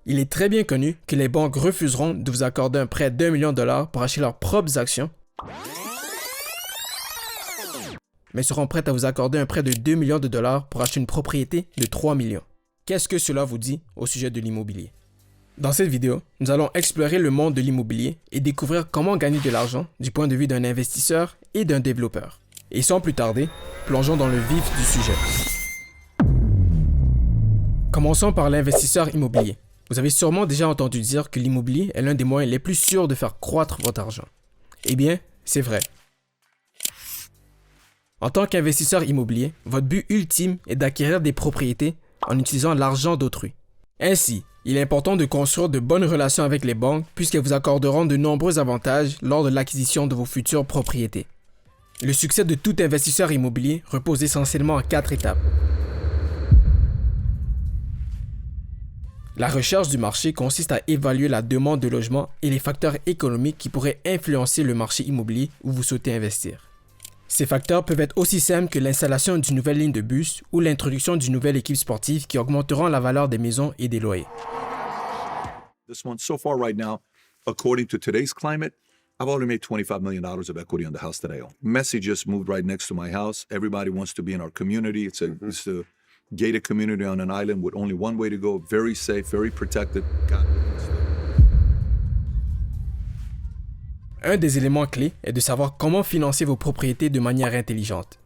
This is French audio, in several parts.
Il est très bien connu que les banques refuseront de vous accorder un prêt d'1 million de dollars pour acheter leurs propres actions, mais seront prêtes à vous accorder un prêt de 2 millions de dollars pour acheter une propriété de 3 millions. Qu'est-ce que cela vous dit au sujet de l'immobilier? Dans cette vidéo, nous allons explorer le monde de l'immobilier et découvrir comment gagner de l'argent du point de vue d'un investisseur et d'un développeur. Et sans plus tarder, plongeons dans le vif du sujet. Commençons par l'investisseur immobilier. Vous avez sûrement déjà entendu dire que l'immobilier est l'un des moyens les plus sûrs de faire croître votre argent. Eh bien, c'est vrai. En tant qu'investisseur immobilier, votre but ultime est d'acquérir des propriétés en utilisant l'argent d'autrui. Ainsi, il est important de construire de bonnes relations avec les banques puisqu'elles vous accorderont de nombreux avantages lors de l'acquisition de vos futures propriétés. Le succès de tout investisseur immobilier repose essentiellement en 4 étapes. La recherche du marché consiste à évaluer la demande de logement et les facteurs économiques qui pourraient influencer le marché immobilier où vous souhaitez investir. Ces facteurs peuvent être aussi simples que l'installation d'une nouvelle ligne de bus ou l'introduction d'une nouvelle équipe sportive qui augmenteront la valeur des maisons et des loyers. This one, so far right now, according to today's climate, I've already made $25 million of equity on the house that I own. Messi just moved right next to my house. Everybody wants to be in our community. It's a gated community on an island with only one way to go. Very safe, very protected. Un des éléments clés est de savoir comment financer vos propriétés de manière intelligente.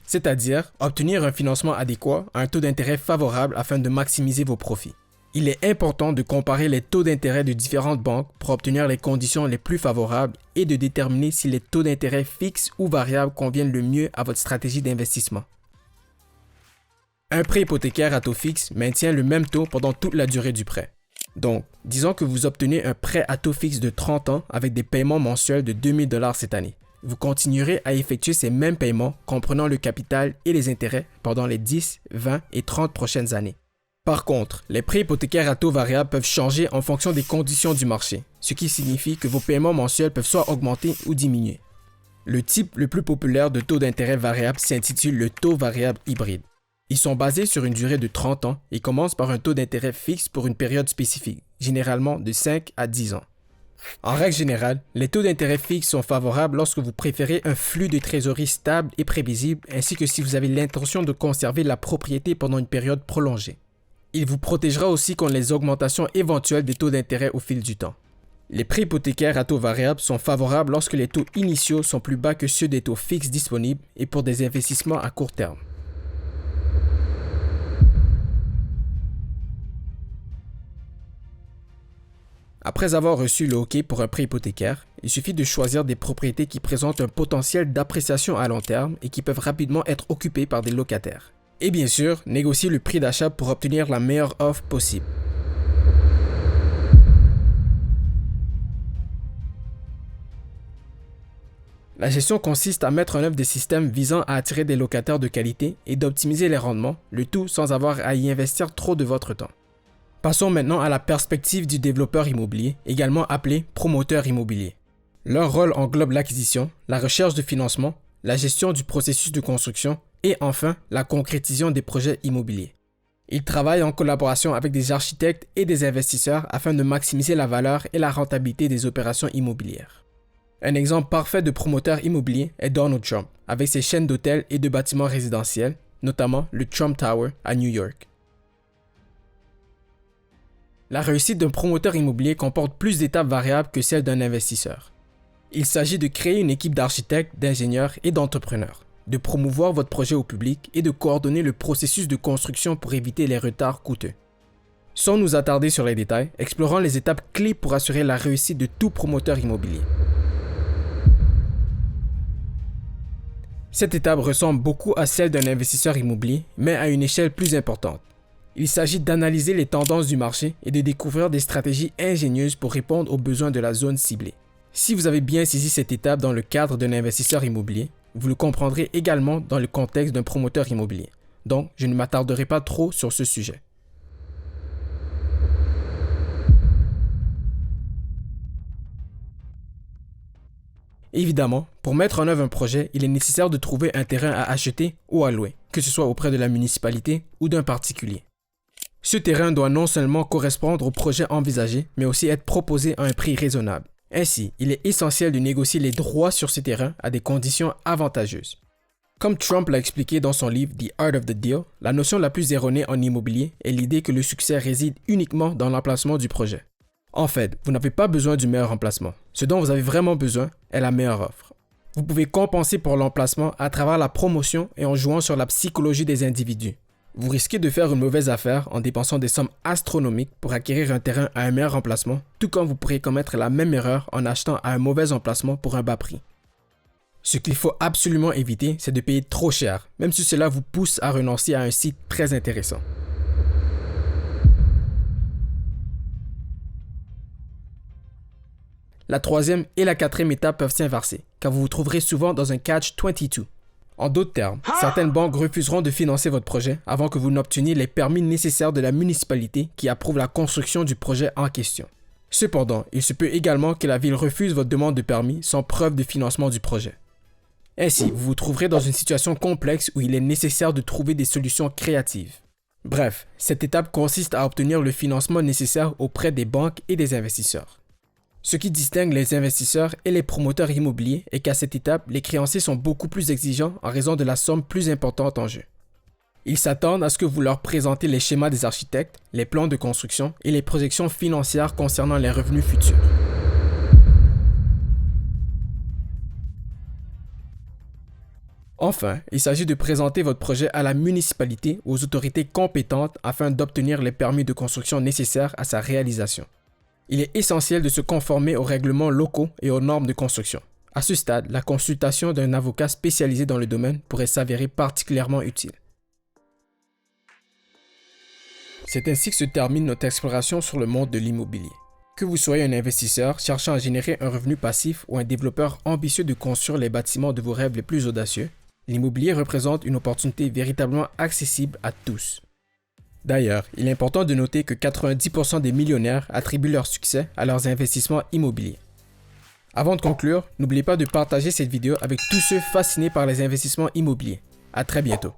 C'est-à-dire obtenir un financement adéquat à un taux d'intérêt favorable afin de maximiser vos profits. Il est important de comparer les taux d'intérêt de différentes banques pour obtenir les conditions les plus favorables et de déterminer si les taux d'intérêt fixes ou variables conviennent le mieux à votre stratégie d'investissement. Un prêt hypothécaire à taux fixe maintient le même taux pendant toute la durée du prêt. Donc, disons que vous obtenez un prêt à taux fixe de 30 ans avec des paiements mensuels de 2 000 $ cette année. Vous continuerez à effectuer ces mêmes paiements comprenant le capital et les intérêts pendant les 10, 20 et 30 prochaines années. Par contre, les prêts hypothécaires à taux variable peuvent changer en fonction des conditions du marché, ce qui signifie que vos paiements mensuels peuvent soit augmenter ou diminuer. Le type le plus populaire de taux d'intérêt variable s'intitule le taux variable hybride. Ils sont basés sur une durée de 30 ans et commencent par un taux d'intérêt fixe pour une période spécifique, généralement de 5 à 10 ans. En règle générale, les taux d'intérêt fixes sont favorables lorsque vous préférez un flux de trésorerie stable et prévisible ainsi que si vous avez l'intention de conserver la propriété pendant une période prolongée. Il vous protégera aussi contre les augmentations éventuelles des taux d'intérêt au fil du temps. Les prêts hypothécaires à taux variable sont favorables lorsque les taux initiaux sont plus bas que ceux des taux fixes disponibles et pour des investissements à court terme. Après avoir reçu le OK pour un prêt hypothécaire, il suffit de choisir des propriétés qui présentent un potentiel d'appréciation à long terme et qui peuvent rapidement être occupées par des locataires. Et bien sûr, négocier le prix d'achat pour obtenir la meilleure offre possible. La gestion consiste à mettre en œuvre des systèmes visant à attirer des locataires de qualité et d'optimiser les rendements, le tout sans avoir à y investir trop de votre temps. Passons maintenant à la perspective du développeur immobilier, également appelé promoteur immobilier. Leur rôle englobe l'acquisition, la recherche de financement, la gestion du processus de construction et enfin la concrétisation des projets immobiliers. Ils travaillent en collaboration avec des architectes et des investisseurs afin de maximiser la valeur et la rentabilité des opérations immobilières. Un exemple parfait de promoteur immobilier est Donald Trump, avec ses chaînes d'hôtels et de bâtiments résidentiels, notamment le Trump Tower à New York. La réussite d'un promoteur immobilier comporte plus d'étapes variables que celle d'un investisseur. Il s'agit de créer une équipe d'architectes, d'ingénieurs et d'entrepreneurs, de promouvoir votre projet au public et de coordonner le processus de construction pour éviter les retards coûteux. Sans nous attarder sur les détails, explorons les étapes clés pour assurer la réussite de tout promoteur immobilier. Cette étape ressemble beaucoup à celle d'un investisseur immobilier, mais à une échelle plus importante. Il s'agit d'analyser les tendances du marché et de découvrir des stratégies ingénieuses pour répondre aux besoins de la zone ciblée. Si vous avez bien saisi cette étape dans le cadre d'un investisseur immobilier, vous le comprendrez également dans le contexte d'un promoteur immobilier. Donc, je ne m'attarderai pas trop sur ce sujet. Évidemment, pour mettre en œuvre un projet, il est nécessaire de trouver un terrain à acheter ou à louer, que ce soit auprès de la municipalité ou d'un particulier. Ce terrain doit non seulement correspondre au projet envisagé, mais aussi être proposé à un prix raisonnable. Ainsi, il est essentiel de négocier les droits sur ces terrains à des conditions avantageuses. Comme Trump l'a expliqué dans son livre The Art of the Deal, la notion la plus erronée en immobilier est l'idée que le succès réside uniquement dans l'emplacement du projet. En fait, vous n'avez pas besoin du meilleur emplacement. Ce dont vous avez vraiment besoin est la meilleure offre. Vous pouvez compenser pour l'emplacement à travers la promotion et en jouant sur la psychologie des individus. Vous risquez de faire une mauvaise affaire en dépensant des sommes astronomiques pour acquérir un terrain à un meilleur emplacement, tout comme vous pourrez commettre la même erreur en achetant à un mauvais emplacement pour un bas prix. Ce qu'il faut absolument éviter, c'est de payer trop cher, même si cela vous pousse à renoncer à un site très intéressant. La troisième et la quatrième étape peuvent s'inverser, car vous vous trouverez souvent dans un catch-22. En d'autres termes, certaines banques refuseront de financer votre projet avant que vous n'obteniez les permis nécessaires de la municipalité qui approuve la construction du projet en question. Cependant, il se peut également que la ville refuse votre demande de permis sans preuve de financement du projet. Ainsi, vous vous trouverez dans une situation complexe où il est nécessaire de trouver des solutions créatives. Bref, cette étape consiste à obtenir le financement nécessaire auprès des banques et des investisseurs. Ce qui distingue les investisseurs et les promoteurs immobiliers est qu'à cette étape, les créanciers sont beaucoup plus exigeants en raison de la somme plus importante en jeu. Ils s'attendent à ce que vous leur présentez les schémas des architectes, les plans de construction et les projections financières concernant les revenus futurs. Enfin, il s'agit de présenter votre projet à la municipalité ou aux autorités compétentes afin d'obtenir les permis de construction nécessaires à sa réalisation. Il est essentiel de se conformer aux règlements locaux et aux normes de construction. À ce stade, la consultation d'un avocat spécialisé dans le domaine pourrait s'avérer particulièrement utile. C'est ainsi que se termine notre exploration sur le monde de l'immobilier. Que vous soyez un investisseur cherchant à générer un revenu passif ou un développeur ambitieux de construire les bâtiments de vos rêves les plus audacieux, l'immobilier représente une opportunité véritablement accessible à tous. D'ailleurs, il est important de noter que 90% des millionnaires attribuent leur succès à leurs investissements immobiliers. Avant de conclure, n'oubliez pas de partager cette vidéo avec tous ceux fascinés par les investissements immobiliers. À très bientôt.